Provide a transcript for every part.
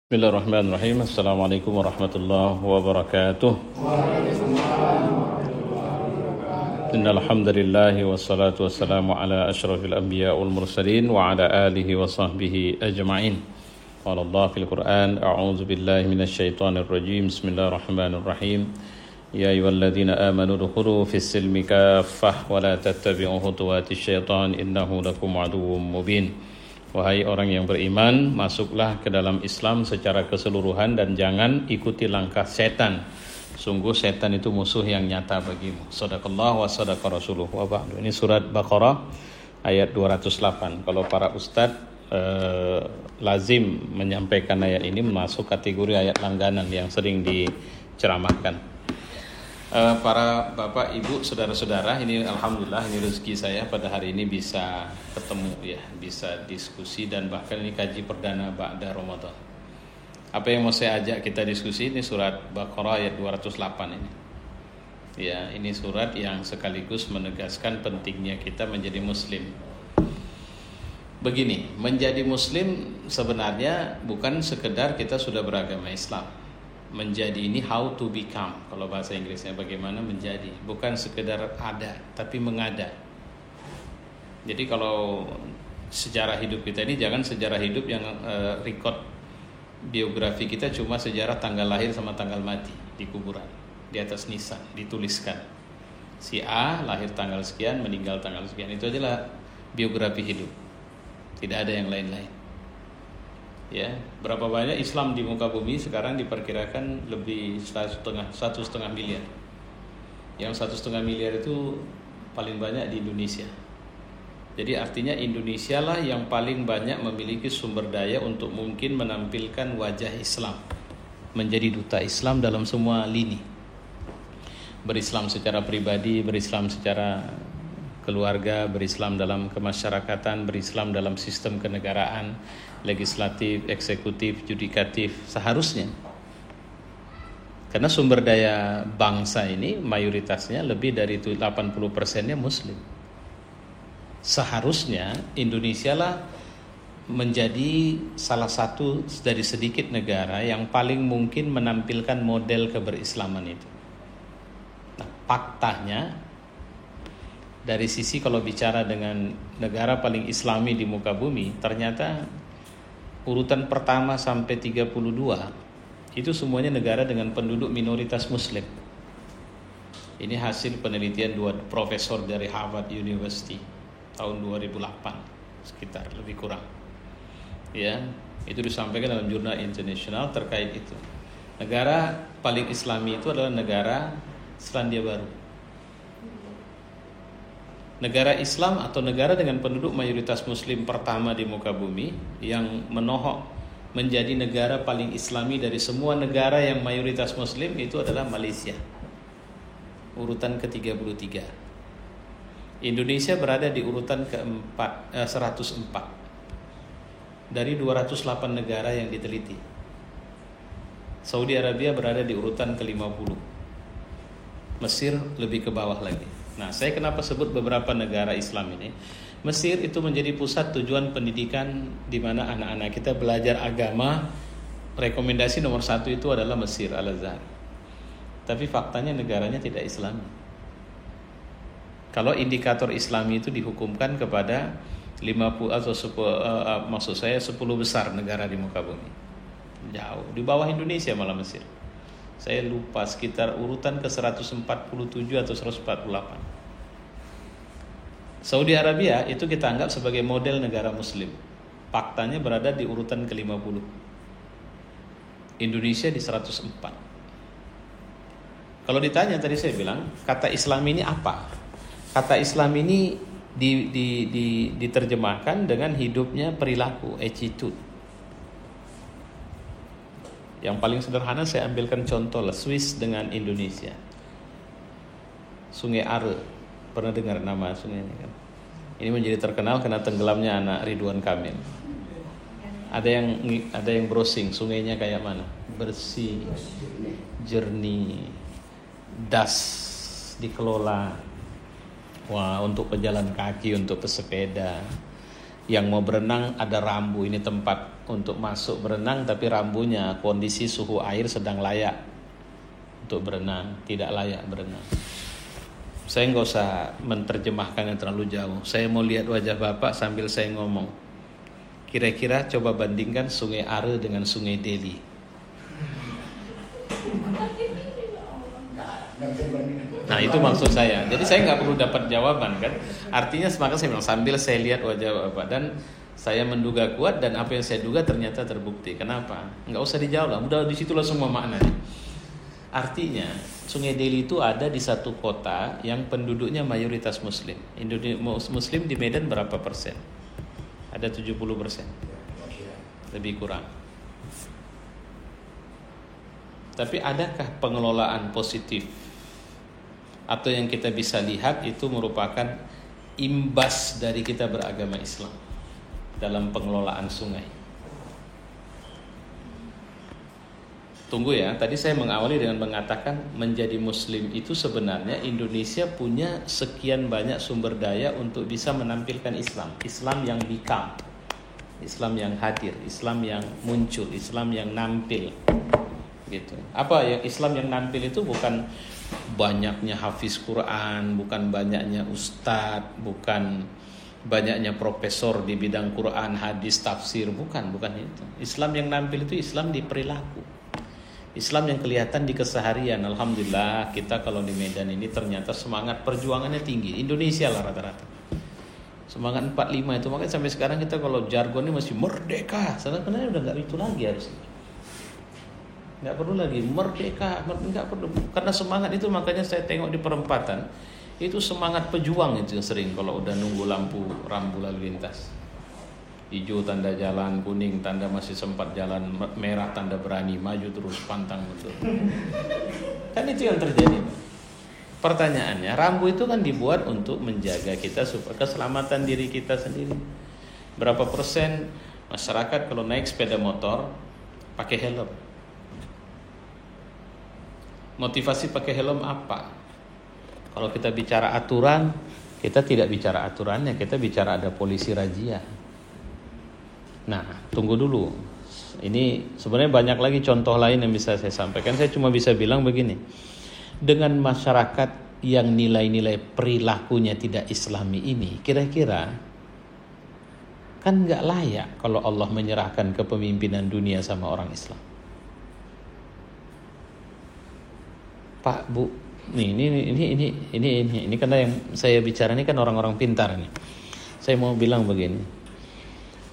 Bismillahirrahmanirrahim. Assalamualaikum warahmatullahi wabarakatuh. Innal hamdalillah wassalatu wassalamu ala asyrafil anbiya wal mursalin wa ala alihi wa sahbihi ajma'in. Qala Allah fil Qur'an, a'udzu billahi minasy syaithanir rajim. Bismillahirrahmanirrahim. Ya ayyuhalladzina amanu udkhulu fis silmi kaffah wa la tattabi'u khutuwatis syaitan innahu lakum aduwwum mubin. Wahai orang yang beriman, masuklah ke dalam Islam secara keseluruhan dan jangan ikuti langkah setan. Sungguh setan itu musuh yang nyata bagimu. Shadaqallah wa shadaqa rasuluh wa ba'du. Ini surat Baqarah ayat 208. Kalau para ustadz lazim menyampaikan ayat ini masuk kategori ayat langganan yang sering diceramahkan. Para bapak, ibu, saudara-saudara, ini alhamdulillah ini rezeki saya pada hari ini bisa ketemu ya, bisa diskusi dan bahkan ini kaji perdana ba'da Ramadan. Apa yang mau saya ajak kita diskusi ini surat Baqarah ayat 208 ini. Ya, ini surat yang sekaligus menegaskan pentingnya kita menjadi muslim. Begini, menjadi muslim sebenarnya bukan sekedar kita sudah beragama Islam. Menjadi ini how to become, kalau bahasa Inggrisnya bagaimana menjadi, bukan sekedar ada tapi mengada. Jadi kalau sejarah hidup kita ini jangan sejarah hidup yang record biografi kita cuma sejarah tanggal lahir sama tanggal mati di kuburan, di atas nisan dituliskan si A lahir tanggal sekian meninggal tanggal sekian, itu adalah biografi hidup, tidak ada yang lain-lain. Ya, berapa banyak Islam di muka bumi sekarang diperkirakan lebih 1,5 miliar. Yang 1,5 miliar itu paling banyak di Indonesia. Jadi artinya Indonesia lah yang paling banyak memiliki sumber daya untuk mungkin menampilkan wajah Islam, menjadi duta Islam dalam semua lini. Berislam secara pribadi, berislam secara keluarga, berislam dalam kemasyarakatan, berislam dalam sistem kenegaraan, legislatif, eksekutif, yudikatif, seharusnya. Karena sumber daya bangsa ini mayoritasnya lebih dari 80%-nya muslim. Seharusnya Indonesia lah menjadi salah satu dari sedikit negara yang paling mungkin menampilkan model keberislaman itu. Nah, faktanya dari sisi kalau bicara dengan negara paling islami di muka bumi, ternyata urutan pertama sampai 32 itu semuanya negara dengan penduduk minoritas muslim. Ini hasil penelitian dua profesor dari Harvard University tahun 2008 sekitar, lebih kurang. Ya, itu disampaikan dalam jurnal internasional terkait itu. Negara paling islami itu adalah negara Selandia Baru. Negara Islam atau negara dengan penduduk mayoritas muslim pertama di muka bumi yang menohok menjadi negara paling islami dari semua negara yang mayoritas muslim itu adalah Malaysia. Urutan ke-33. Indonesia berada di urutan ke-104 dari 208 negara yang diteliti. Saudi Arabia berada di urutan ke-50. Mesir lebih ke bawah lagi. Nah, saya kenapa sebut beberapa negara Islam ini? Mesir itu menjadi pusat tujuan pendidikan di mana anak-anak kita belajar agama. Rekomendasi nomor 1 itu adalah Mesir, Al-Azhar. Tapi faktanya negaranya tidak Islami. Kalau indikator Islami itu dihukumkan kepada 50 atau 10 besar negara di muka bumi. Jauh di bawah Indonesia malah Mesir. Saya lupa sekitar urutan ke 147 atau 148. Saudi Arabia itu kita anggap sebagai model negara muslim. Faktanya berada di urutan ke-50. Indonesia di 104. Kalau ditanya tadi saya bilang, kata Islam ini apa? Kata Islam ini diterjemahkan dengan hidupnya perilaku, attitude. Yang paling sederhana saya ambilkan contoh lah, Swiss dengan Indonesia. Sungai Are, pernah dengar nama sungai ini kan? Ini menjadi terkenal karena tenggelamnya anak Ridwan Kamil. Ada yang browsing sungainya kayak mana? Bersih, jernih, das dikelola. Wah, untuk pejalan kaki, untuk pesepeda. Yang mau berenang ada rambu, ini tempat untuk masuk berenang, tapi rambunya kondisi suhu air sedang layak untuk berenang, tidak layak berenang. Saya nggak usah menerjemahkannya terlalu jauh. Saya mau lihat wajah Bapak sambil saya ngomong. Kira-kira coba bandingkan Sungai Are dengan Sungai Delhi. Nah itu maksud saya. Jadi saya nggak perlu dapat jawaban kan. Artinya maka saya bilang sambil saya lihat wajah Bapak, dan saya menduga kuat, dan apa yang saya duga ternyata terbukti. Kenapa? Nggak usah dijawab lah. Udah disitulah semua maknanya. Artinya Sungai Delhi itu ada di satu kota yang penduduknya mayoritas Muslim. Muslim di Medan berapa persen? Ada 70%. Lebih kurang. Tapi adakah pengelolaan positif? Atau yang kita bisa lihat itu merupakan imbas dari kita beragama Islam dalam pengelolaan sungai. Tunggu ya, tadi saya mengawali dengan mengatakan menjadi Muslim itu sebenarnya Indonesia punya sekian banyak sumber daya untuk bisa menampilkan Islam. Islam yang become, Islam yang hadir, Islam yang muncul, Islam yang nampil. Gitu. Apa ya Islam yang nampil itu? Bukan banyaknya hafiz Quran, bukan banyaknya ustadz, bukan banyaknya profesor di bidang Quran, hadis, tafsir, bukan itu. Islam yang nampil itu Islam di perilaku, Islam yang kelihatan di keseharian. Alhamdulillah kita kalau di Medan ini ternyata semangat perjuangannya tinggi. Indonesia lah rata-rata semangat 45 itu, makanya sampai sekarang kita kalau jargonnya masih merdeka. Sebenarnya udah nggak itu lagi harusnya. Nggak perlu lagi merdeka, nggak perlu, karena semangat itu makanya saya tengok di perempatan itu semangat pejuang itu sering kalau udah nunggu lampu rambu lalu lintas, hijau tanda jalan, kuning tanda masih sempat jalan, merah tanda berani, maju terus pantang mundur. Kan itu yang terjadi. Pertanyaannya, rambu itu kan dibuat untuk menjaga kita supaya keselamatan diri kita sendiri. Berapa persen masyarakat kalau naik sepeda motor pakai helm? Motivasi pakai helm apa? Kalau kita bicara aturan, kita tidak bicara aturannya, kita bicara ada polisi razia. Nah, tunggu dulu. Ini sebenarnya banyak lagi contoh lain yang bisa saya sampaikan. Saya cuma bisa bilang begini. Dengan masyarakat yang nilai-nilai perilakunya tidak Islami ini, kira-kira kan nggak layak kalau Allah menyerahkan kepemimpinan dunia sama orang Islam. Pak, Bu, ini karena yang saya bicara ini kan orang-orang pintar nih. Saya mau bilang begini.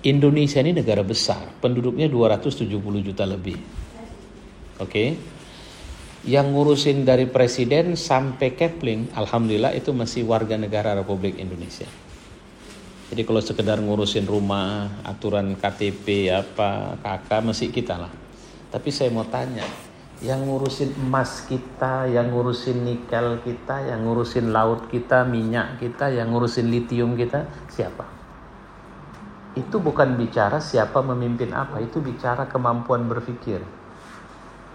Indonesia ini negara besar, penduduknya 270 juta lebih. Oke. Yang ngurusin dari presiden sampai Kepling, alhamdulillah itu masih warga negara Republik Indonesia. Jadi kalau sekedar ngurusin rumah, aturan KTP apa, KK masih kita lah. Tapi saya mau tanya, yang ngurusin emas kita, yang ngurusin nikel kita, yang ngurusin laut kita, minyak kita, yang ngurusin litium kita, siapa? Itu bukan bicara siapa memimpin apa, itu bicara kemampuan berpikir.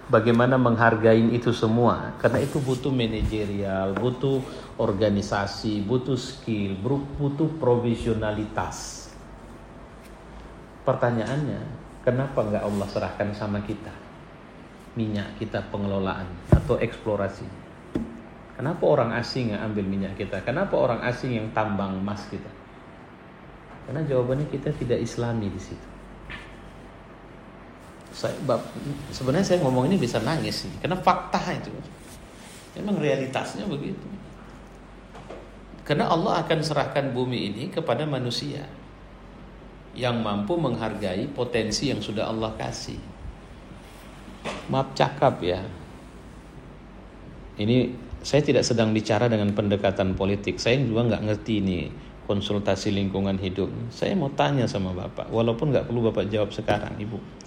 Bagaimana menghargai itu semua, karena itu butuh manajerial, butuh organisasi, butuh skill, butuh profesionalitas. Pertanyaannya, kenapa enggak Allah serahkan sama kita? Minyak kita pengelolaan atau eksplorasi. Kenapa orang asing yang ambil minyak kita? Kenapa orang asing yang tambang emas kita? Karena jawabannya kita tidak Islami di situ. Sebenarnya saya ngomong ini bisa nangis nih, karena fakta itu. Memang realitasnya begitu. Karena Allah akan serahkan bumi ini kepada manusia yang mampu menghargai potensi yang sudah Allah kasih. Maaf cakap ya. Ini saya tidak sedang bicara dengan pendekatan politik. Saya juga nggak ngerti ini konsultasi lingkungan hidup. Saya mau tanya sama Bapak, walaupun nggak perlu Bapak jawab sekarang, Ibu.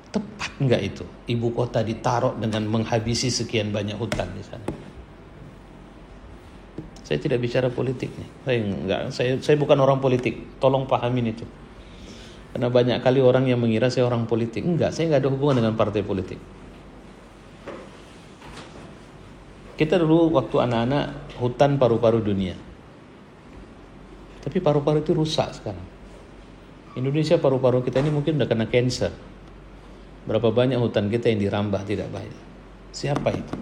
Tepat nggak itu? Ibu kota ditaruh dengan menghabisi sekian banyak hutan di sana. Saya tidak bicara politik nih. Saya bukan orang politik. Tolong pahamin itu. Karena banyak kali orang yang mengira saya orang politik. Enggak, saya nggak ada hubungan dengan partai politik. Kita dulu waktu anak-anak hutan paru-paru dunia. Tapi paru-paru itu rusak sekarang. Indonesia paru-paru kita ini mungkin udah kena cancer. Berapa banyak hutan kita yang dirambah tidak baik. Siapa itu?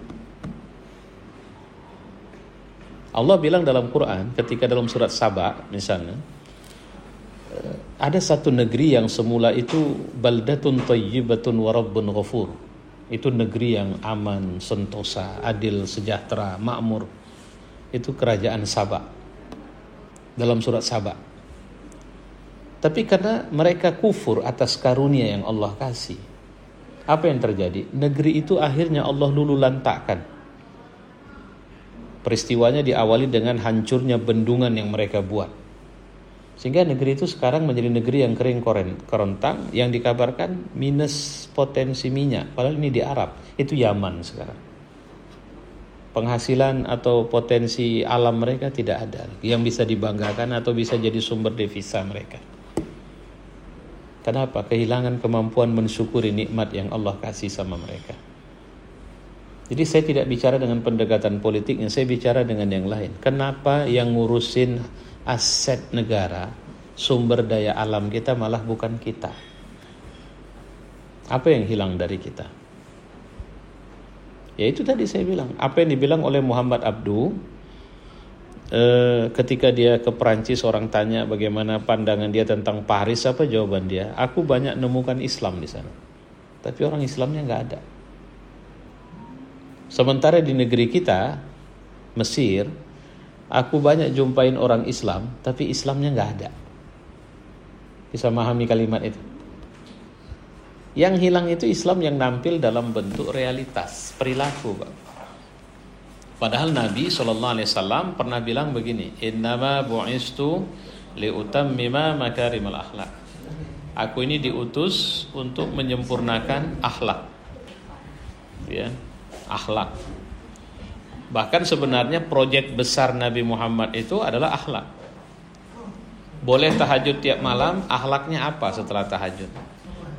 Allah bilang dalam Quran ketika dalam surat Saba misalnya, ada satu negeri yang semula itu baldatun thayyibatun wa rabbun ghafur. Itu negeri yang aman, sentosa, adil, sejahtera, makmur. Itu kerajaan Saba. Dalam surat Saba. Tapi karena mereka kufur atas karunia yang Allah kasih, apa yang terjadi? Negeri itu akhirnya Allah luluh lantakkan. Peristiwanya diawali dengan hancurnya bendungan yang mereka buat. Sehingga negeri itu sekarang menjadi negeri yang kering kerontang, yang dikabarkan minus potensi minyak. Padahal ini di Arab, itu Yaman sekarang. Penghasilan atau potensi alam mereka tidak ada yang bisa dibanggakan atau bisa jadi sumber devisa mereka. Kenapa? Kehilangan kemampuan mensyukuri nikmat yang Allah kasih sama mereka. Jadi saya tidak bicara dengan pendekatan politiknya, saya bicara dengan yang lain. Kenapa yang ngurusin aset negara, sumber daya alam kita malah bukan kita? Apa yang hilang dari kita? Ya itu tadi saya bilang, apa yang dibilang oleh Muhammad Abduh ketika dia ke Perancis, orang tanya bagaimana pandangan dia tentang Paris, apa jawaban dia? Aku banyak nemukan Islam di sana, tapi orang Islamnya nggak ada. Sementara di negeri kita, Mesir, aku banyak jumpain orang Islam, tapi Islamnya nggak ada. Bisa memahami kalimat itu? Yang hilang itu Islam yang nampil dalam bentuk realitas, perilaku, Pak. Padahal Nabi SAW pernah bilang begini, innama bu'istu liutammima makarimal akhlak. Aku ini diutus untuk menyempurnakan akhlak. Ya, akhlak. Bahkan sebenarnya proyek besar Nabi Muhammad itu adalah akhlak. Boleh tahajud tiap malam, akhlaknya apa setelah tahajud?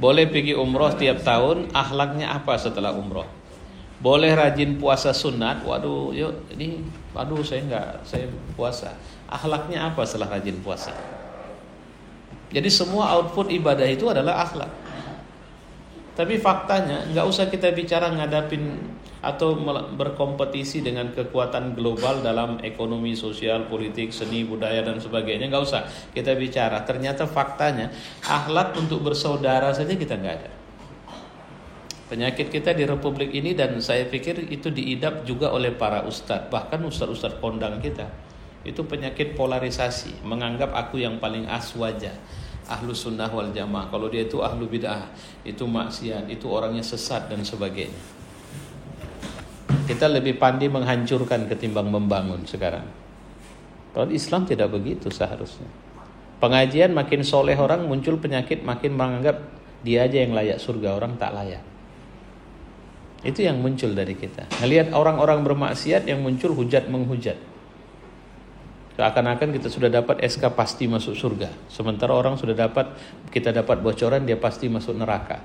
Boleh pergi umroh tiap tahun, akhlaknya apa setelah umroh? Boleh rajin puasa sunat, saya puasa. Akhlaknya apa setelah rajin puasa? Jadi semua output ibadah itu adalah akhlak. Tapi faktanya nggak usah kita bicara ngadapin atau berkompetisi dengan kekuatan global dalam ekonomi, sosial, politik, seni, budaya dan sebagainya. Nggak usah kita bicara. Ternyata faktanya akhlak untuk bersaudara saja kita nggak ada. Penyakit kita di Republik ini, dan saya pikir itu diidap juga oleh para ustadz, bahkan ustadz-ustadz kondang kita. Itu penyakit polarisasi, menganggap aku yang paling aswaja, ahlu sunnah wal jamaah. Kalau dia itu ahlu bid'ah, itu maksiat, itu orangnya sesat dan sebagainya. Kita lebih pandai menghancurkan ketimbang membangun sekarang. Kalau Islam tidak begitu seharusnya. Pengajian makin soleh orang, muncul penyakit makin menganggap dia aja yang layak surga, orang tak layak. Itu yang muncul dari kita. Ngelihat orang-orang bermaksiat yang muncul hujat menghujat. Seakan-akan kita sudah dapat SK pasti masuk surga. Sementara orang sudah kita dapat bocoran dia pasti masuk neraka.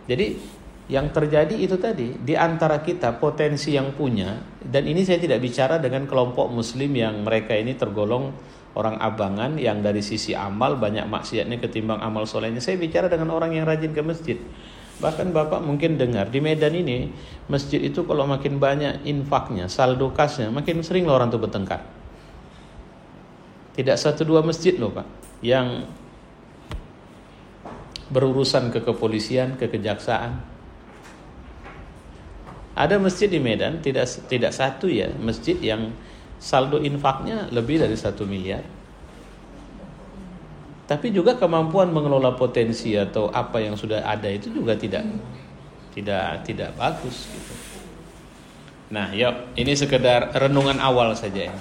Jadi yang terjadi itu tadi, di antara kita potensi yang punya, dan ini saya tidak bicara dengan kelompok muslim yang mereka ini tergolong orang abangan yang dari sisi amal banyak maksiatnya ketimbang amal solehnya. Saya bicara dengan orang yang rajin ke masjid. Bahkan Bapak mungkin dengar di Medan ini, masjid itu kalau makin banyak infaknya, saldo kasnya, makin sering orang tuh bertengkar. Tidak 1-2 masjid loh Pak yang berurusan ke kepolisian, ke kejaksaan. Ada masjid di Medan, tidak satu ya, masjid yang saldo infaknya lebih dari 1 miliar. Tapi juga kemampuan mengelola potensi atau apa yang sudah ada itu juga tidak bagus gitu. Nah, yuk, ini sekedar renungan awal saja ya.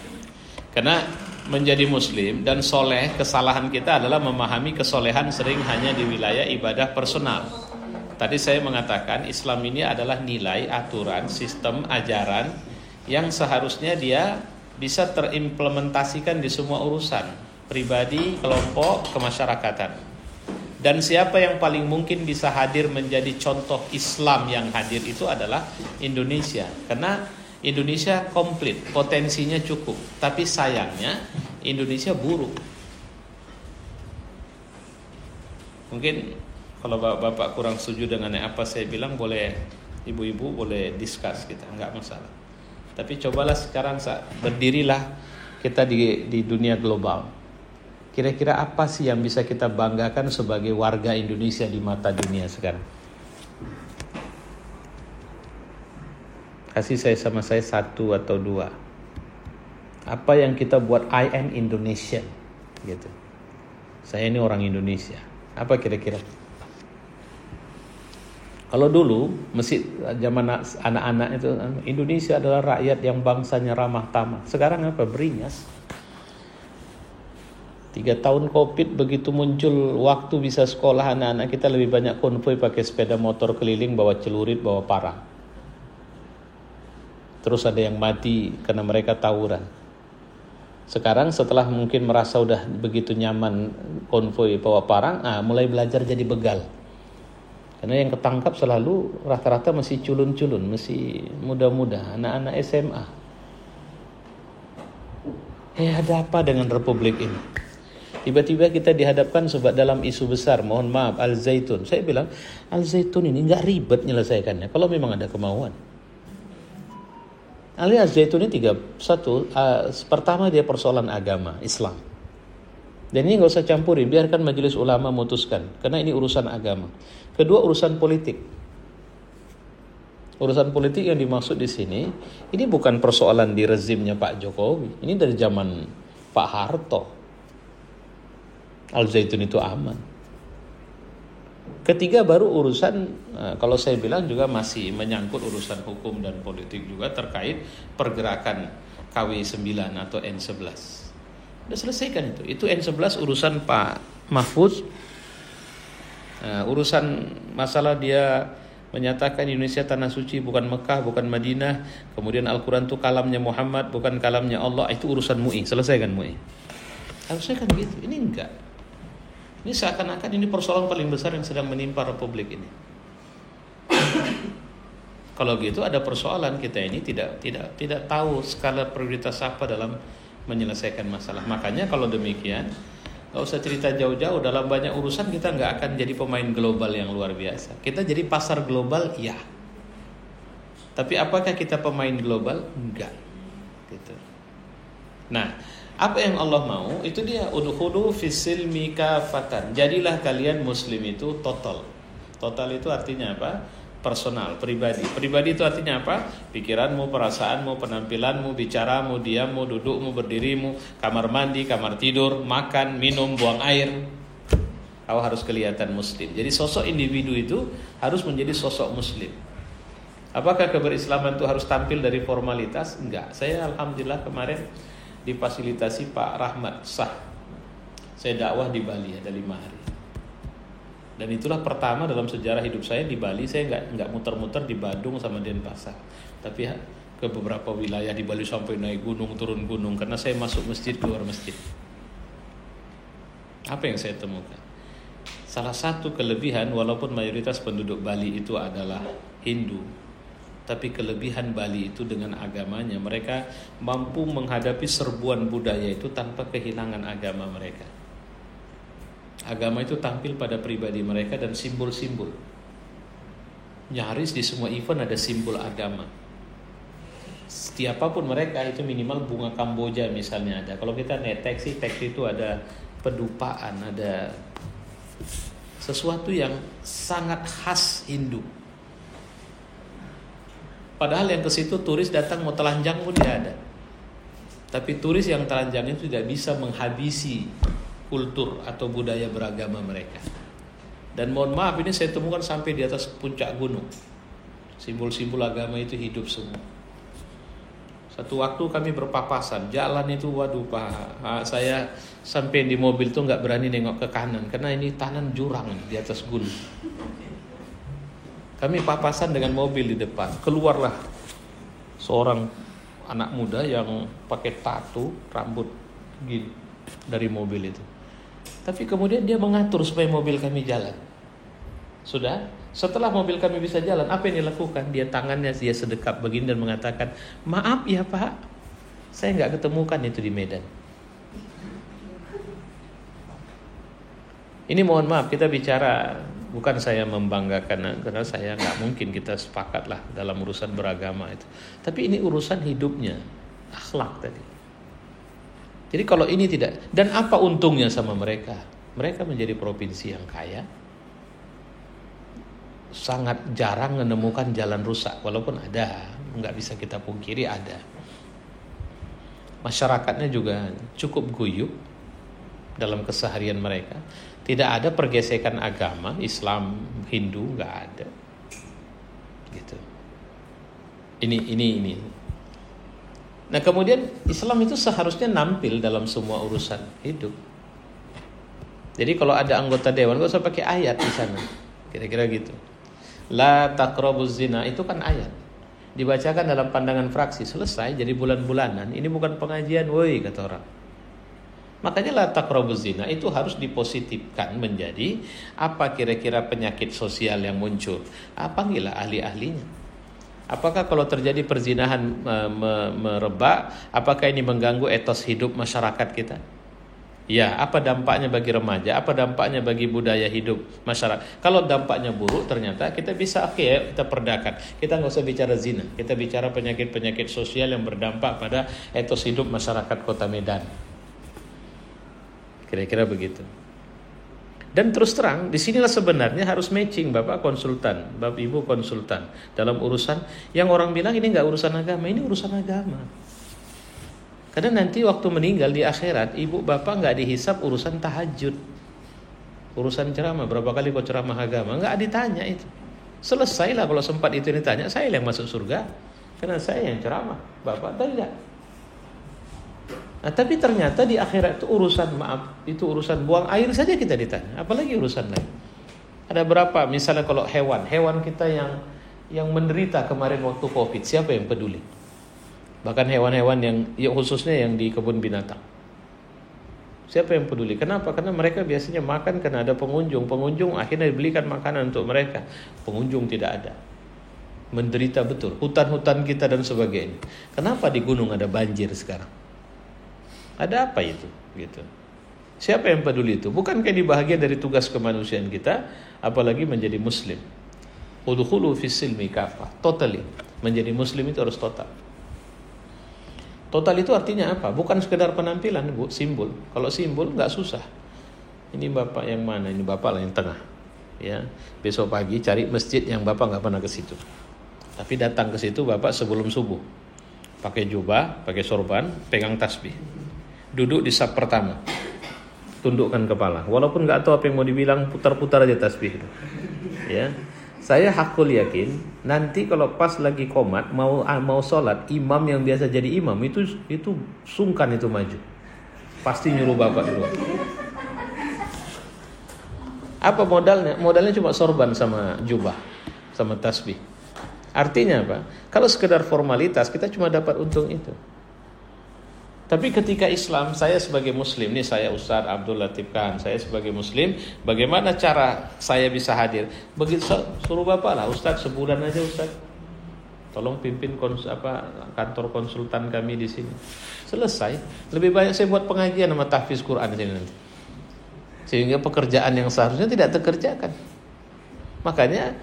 Karena menjadi muslim dan soleh, kesalahan kita adalah memahami kesolehan sering hanya di wilayah ibadah personal. Tadi saya mengatakan Islam ini adalah nilai, aturan, sistem, ajaran yang seharusnya dia bisa terimplementasikan di semua urusan pribadi, kelompok, kemasyarakatan. Dan siapa yang paling mungkin bisa hadir menjadi contoh Islam yang hadir itu adalah Indonesia. Karena Indonesia komplit, potensinya cukup. Tapi sayangnya Indonesia buruk. Mungkin kalau bapak kurang setuju dengan apa saya bilang, boleh ibu-ibu boleh discuss kita, nggak masalah. Tapi cobalah sekarang berdirilah kita di dunia global. Kira-kira apa sih yang bisa kita banggakan sebagai warga Indonesia di mata dunia sekarang? Kasih saya sama saya 1 atau 2. Apa yang kita buat, I am Indonesian gitu. Saya ini orang Indonesia. Apa kira-kira? Kalau dulu masih zaman anak-anak itu, Indonesia adalah rakyat yang bangsanya ramah tamah. Sekarang apa? Beringas. 3 tahun COVID begitu muncul waktu bisa sekolah, anak-anak kita lebih banyak konvoi pakai sepeda motor keliling, bawa celurit, bawa parang. Terus ada yang mati karena mereka tawuran. Sekarang setelah mungkin merasa udah begitu nyaman konvoi bawa parang, mulai belajar jadi begal. Karena yang ketangkap selalu rata-rata masih culun-culun, masih muda-muda, anak-anak SMA. Ada apa dengan republik ini? Tiba-tiba kita dihadapkan sebab dalam isu besar, mohon maaf, Al-Zaitun. Saya bilang, Al-Zaitun ini nggak ribet menyelesaikannya kalau memang ada kemauan. Al-Zaitun ini pertama dia persoalan agama, Islam. Dan ini nggak usah campurin, biarkan majelis ulama memutuskan, karena ini urusan agama. Kedua, urusan politik. Urusan politik yang dimaksud di sini, ini bukan persoalan di rezimnya Pak Jokowi. Ini dari zaman Pak Harto. Al-Zaitun itu aman. Ketiga, baru urusan, kalau saya bilang juga masih menyangkut urusan hukum dan politik juga terkait pergerakan KW9 atau N11. Udah selesaikan itu. Itu N11 urusan Pak Mahfuz. Urusan masalah dia menyatakan Indonesia tanah suci, bukan Mekah, bukan Madinah. Kemudian Al-Quran itu kalamnya Muhammad, bukan kalamnya Allah. Itu urusan MUI. Selesaikan MUI. Harusnya kan gitu. Ini enggak. Ini seakan-akan ini persoalan paling besar yang sedang menimpa Republik ini. Kalau gitu ada persoalan, kita ini tidak tahu skala prioritas apa dalam menyelesaikan masalah. Makanya kalau demikian, gak usah cerita jauh-jauh. Dalam banyak urusan kita gak akan jadi pemain global yang luar biasa. Kita jadi pasar global, ya. Tapi apakah kita pemain global? Enggak. Gitu. Nah, apa yang Allah mau, itu dia, udkhulu fis-silmi kafatan. Jadilah kalian muslim itu total. Total itu artinya apa? Personal, pribadi. Pribadi itu artinya apa? Pikiranmu, perasaanmu, penampilanmu, bicaramu, diammu, dudukmu, berdirimu, kamar mandi, kamar tidur, makan, minum, buang air. Kau harus kelihatan muslim. Jadi sosok individu itu harus menjadi sosok muslim. Apakah keberislaman itu harus tampil dari formalitas? Enggak. Saya alhamdulillah kemarin difasilitasi Pak Rahmat Sah. Saya dakwah di Bali ada 5 hari. Dan itulah pertama dalam sejarah hidup saya di Bali. Saya nggak muter-muter di Badung sama Denpasar, tapi ke beberapa wilayah di Bali, sampai naik gunung, turun gunung, karena saya masuk masjid, keluar masjid. Apa yang saya temukan? Salah satu kelebihan, walaupun mayoritas penduduk Bali itu adalah Hindu, tapi kelebihan Bali itu dengan agamanya, mereka mampu menghadapi serbuan budaya itu tanpa kehilangan agama mereka. Agama itu tampil pada pribadi mereka dan simbol-simbol. Nyaris di semua event ada simbol agama. Setiapapun mereka itu minimal bunga Kamboja misalnya ada. Kalau kita teks itu ada pedupaan, ada sesuatu yang sangat khas Hindu. Padahal yang ke situ turis datang mau telanjang pun tidak ada. Tapi turis yang telanjang itu tidak bisa menghabisi kultur atau budaya beragama mereka. Dan mohon maaf, ini saya temukan sampai di atas puncak gunung. Simbol-simbol agama itu hidup semua. Satu waktu kami berpapasan, jalan itu waduh Pak, saya sampai di mobil tuh nggak berani nengok ke kanan karena ini tanah jurang di atas gunung. Kami papasan dengan mobil di depan, keluarlah seorang anak muda yang pakai tato rambut gini dari mobil itu. Tapi kemudian dia mengatur supaya mobil kami jalan. Sudah, setelah mobil kami bisa jalan, apa yang dilakukan? Dia tangannya dia sedekap begini dan mengatakan, maaf ya Pak, saya nggak ketemukan itu di Medan. Ini mohon maaf, kita bicara, bukan saya membanggakan, karena saya nggak mungkin kita sepakat lah dalam urusan beragama itu. Tapi ini urusan hidupnya, akhlak tadi. Jadi kalau ini tidak, dan apa untungnya sama mereka? Mereka menjadi provinsi yang kaya, sangat jarang menemukan jalan rusak, walaupun ada, nggak bisa kita pungkiri ada. Masyarakatnya juga cukup guyup dalam keseharian mereka. Tidak ada pergesekan agama, Islam, Hindu, nggak ada. Gitu. Ini. Nah kemudian Islam itu seharusnya nampil dalam semua urusan hidup. Jadi kalau ada anggota dewan, nggak usah pakai ayat di sana. Kira-kira gitu. La taqrabuz zina, itu kan ayat. Dibacakan dalam pandangan fraksi, selesai, jadi bulan-bulanan. Ini bukan pengajian, woi kata orang. Makanya la taqrabuz zina itu harus dipositifkan menjadi apa kira-kira penyakit sosial yang muncul. Panggillah ahli-ahlinya. Apakah kalau terjadi perzinahan merebak, apakah ini mengganggu etos hidup masyarakat kita? Ya, apa dampaknya bagi remaja? Apa dampaknya bagi budaya hidup masyarakat? Kalau dampaknya buruk, ternyata kita bisa kita perdakan. Kita nggak usah bicara zina, kita bicara penyakit-penyakit sosial yang berdampak pada etos hidup masyarakat Kota Medan. Kira-kira begitu. Dan terus terang, disinilah sebenarnya harus matching Bapak konsultan, Bapak Ibu konsultan dalam urusan yang orang bilang ini nggak urusan agama, ini urusan agama. Karena nanti waktu meninggal di akhirat, ibu bapak nggak dihisap urusan tahajud, urusan ceramah, berapa kali kau ceramah agama, nggak ditanya itu. Selesailah kalau sempat itu ditanya, saya yang masuk surga, karena saya yang ceramah, bapak tidak. Nah, tapi ternyata di akhirat itu urusan buang air saja kita ditanya, apalagi urusan lain. Ada berapa? Misalnya kalau hewan kita yang menderita kemarin waktu Covid, siapa yang peduli? Bahkan hewan-hewan yang khususnya yang di kebun binatang. Siapa yang peduli? Kenapa? Karena mereka biasanya makan karena ada pengunjung. Pengunjung akhirnya dibelikan makanan untuk mereka. Pengunjung tidak ada. Menderita betul. Hutan-hutan kita dan sebagainya. Kenapa di gunung ada banjir sekarang? Ada apa itu? Gitu. Siapa yang peduli itu? Bukankah ini bahagian dari tugas kemanusiaan kita? Apalagi menjadi muslim. Udkhulu fis silmi kafah. Totally. Menjadi muslim itu harus total. Total itu artinya apa? Bukan sekedar penampilan, Bu, simbol. Kalau simbol nggak susah. Ini bapak yang mana? Ini bapak lah yang tengah. Ya, besok pagi cari masjid yang bapak nggak pernah ke situ. Tapi datang ke situ bapak sebelum subuh. Pakai jubah, pakai sorban, pegang tasbih. Duduk di saf pertama. Tundukkan kepala. Walaupun nggak tahu apa yang mau dibilang, putar-putar aja tasbih itu. Ya. Saya hakul yakin nanti kalau pas lagi qomat mau sholat, imam yang biasa jadi imam itu sungkan itu maju. Pasti nyuruh bapak dulu. Apa modalnya? Modalnya cuma sorban sama jubah, sama tasbih. Artinya apa? Kalau sekedar formalitas kita cuma dapat untung itu. Tapi ketika Islam, saya sebagai muslim, nih saya Ustaz Abdul Latif Khan, saya sebagai muslim, bagaimana cara saya bisa hadir? Begitu suruh bapak lah, Ustaz sebulan aja Ustaz. Tolong pimpin kantor konsultan kami di sini. Selesai. Lebih banyak saya buat pengajian sama tahfiz Quran di sini nanti. Sehingga pekerjaan yang seharusnya tidak terkerjakan. Makanya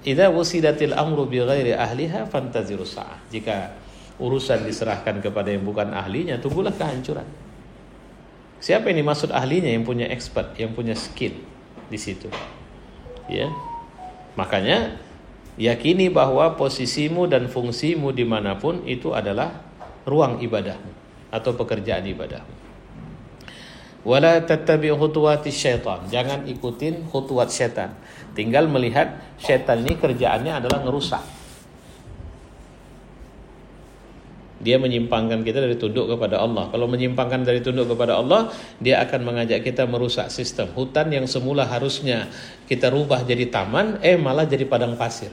idza wusidatil amru bi ghairi ahliha fantazirus sa'ah. Jika urusan diserahkan kepada yang bukan ahlinya, tunggulah kehancuran. Siapa yang dimaksud ahlinya? Yang punya expert, yang punya skill di situ. Ya. Makanya yakini bahwa posisimu dan fungsimu dimanapun itu adalah ruang ibadahmu atau pekerjaan ibadahmu. Wala tattabi' khutuwati syaitan. Jangan ikutin khutuwat syaitan. Tinggal melihat syaitan ini kerjaannya adalah ngerusak. Dia menyimpangkan kita dari tunduk kepada Allah. Kalau menyimpangkan dari tunduk kepada Allah, dia akan mengajak kita merusak sistem. Hutan yang semula harusnya kita rubah jadi taman, malah jadi padang pasir.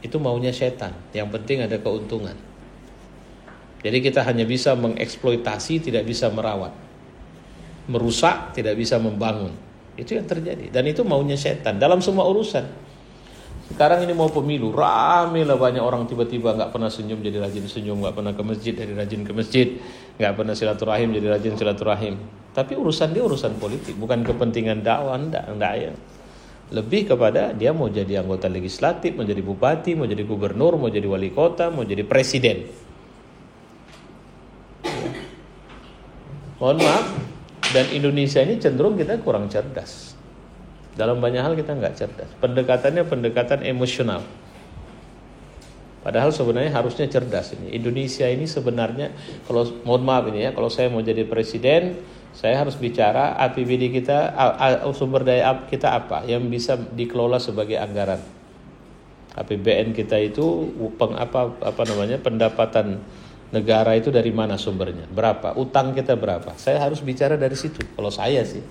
Itu maunya setan. Yang penting ada keuntungan. Jadi kita hanya bisa mengeksploitasi, tidak bisa merawat. Merusak, tidak bisa membangun. Itu yang terjadi. Dan itu maunya setan dalam semua urusan. Sekarang ini mau pemilu, rame lah banyak orang tiba-tiba nggak pernah senyum jadi rajin senyum, nggak pernah ke masjid jadi rajin ke masjid, nggak pernah silaturahim jadi rajin silaturahim. Tapi urusan dia urusan politik, bukan kepentingan dakwah, enggak ya. Lebih kepada dia mau jadi anggota legislatif, mau jadi bupati, mau jadi gubernur, mau jadi wali kota, mau jadi presiden. Mohon maaf, dan Indonesia ini cenderung kita kurang cerdas. Dalam banyak hal kita nggak cerdas. Pendekatannya pendekatan emosional. Padahal sebenarnya harusnya cerdas ini. Indonesia ini sebenarnya, kalau mohon maaf ini ya, kalau saya mau jadi presiden, saya harus bicara APBD kita, sumber daya kita apa yang bisa dikelola sebagai anggaran. APBN kita itu pendapatan negara itu dari mana sumbernya? Berapa? Utang kita berapa? Saya harus bicara dari situ. Kalau saya sih.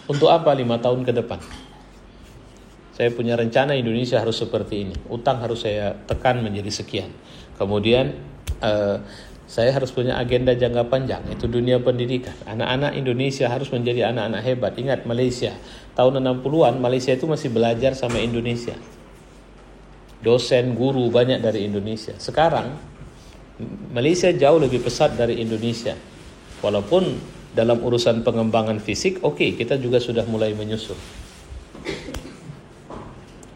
Untuk apa 5 tahun ke depan? Saya punya rencana Indonesia harus seperti ini. Utang harus saya tekan menjadi sekian. Kemudian saya harus punya agenda jangka panjang. Itu dunia pendidikan. Anak-anak Indonesia harus menjadi anak-anak hebat. Ingat Malaysia. Tahun 60-an Malaysia itu masih belajar sama Indonesia. Dosen, guru banyak dari Indonesia. Sekarang Malaysia jauh lebih pesat dari Indonesia. Walaupun dalam urusan pengembangan fisik, kita juga sudah mulai menyusul.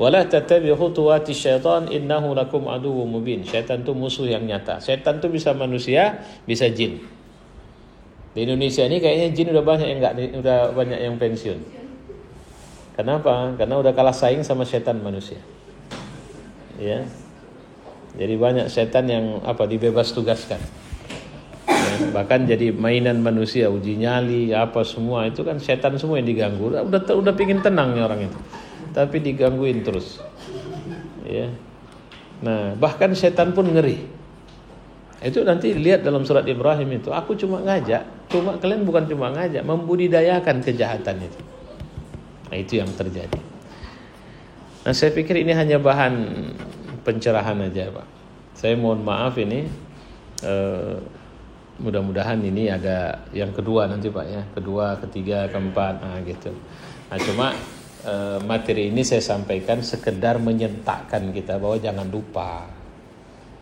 Wala tattabi'u khutuwati syaitan innahu lakum aduwwum mubin. Syaitan itu musuh yang nyata. Syaitan itu bisa manusia, bisa jin. Di Indonesia ini kayaknya jin udah banyak yang pensiun. Kenapa? Karena udah kalah saing sama syaitan manusia. Ya. Jadi banyak setan yang dibebas tugaskan. Ya, bahkan jadi mainan manusia, uji nyali, semua itu kan setan semua yang diganggu. Udah pingin tenang nih orang itu, tapi digangguin terus. Ya. Nah, bahkan setan pun ngeri. Itu nanti lihat dalam surat Ibrahim itu. Aku cuma kalian bukan cuma ngajak, membudidayakan kejahatan itu. Nah, itu yang terjadi. Nah, saya pikir ini hanya bahan pencerahan aja, Pak. Saya mohon maaf ini. Mudah-mudahan ini ada yang kedua nanti, Pak ya. Kedua, ketiga, keempat, gitu. Nah, cuma materi ini saya sampaikan sekedar menyentakkan kita bahwa jangan lupa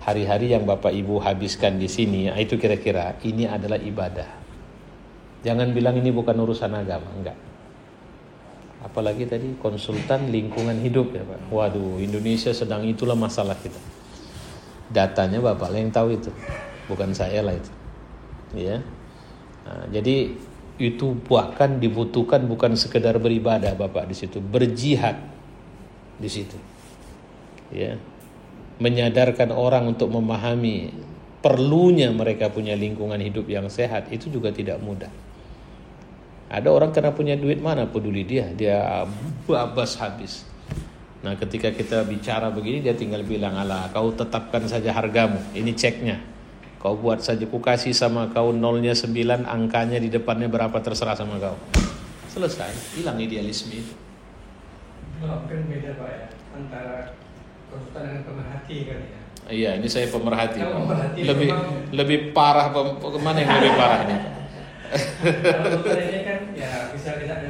hari-hari yang Bapak Ibu habiskan di sini, itu kira-kira ini adalah ibadah. Jangan bilang ini bukan urusan agama, enggak. Apalagi tadi konsultan lingkungan hidup ya Pak. Waduh, Indonesia sedang itulah masalah kita. Datanya Bapak lah yang tahu itu, bukan saya lah itu. Ya, nah, jadi itu bahkan dibutuhkan bukan sekedar beribadah Bapak di situ, berjihad di situ. Ya, menyadarkan orang untuk memahami perlunya mereka punya lingkungan hidup yang sehat itu juga tidak mudah. Ada orang karena punya duit mana peduli dia babas habis. Nah, ketika kita bicara begini dia tinggal bilang, "Alah, kau tetapkan saja hargamu. Ini ceknya. Kau buat saja, ku kasih sama kau 0-nya 9, angkanya di depannya berapa terserah sama kau." Selesai, hilang idealisme itu. Mungkin beda Pak ya, antara konsultan dengan pemerhati kali ya. Iya, ini saya pemerhati. Pemerhati lebih parah, kemana yang lebih parah ini? Kalau konsultan ini kan ya bisa kita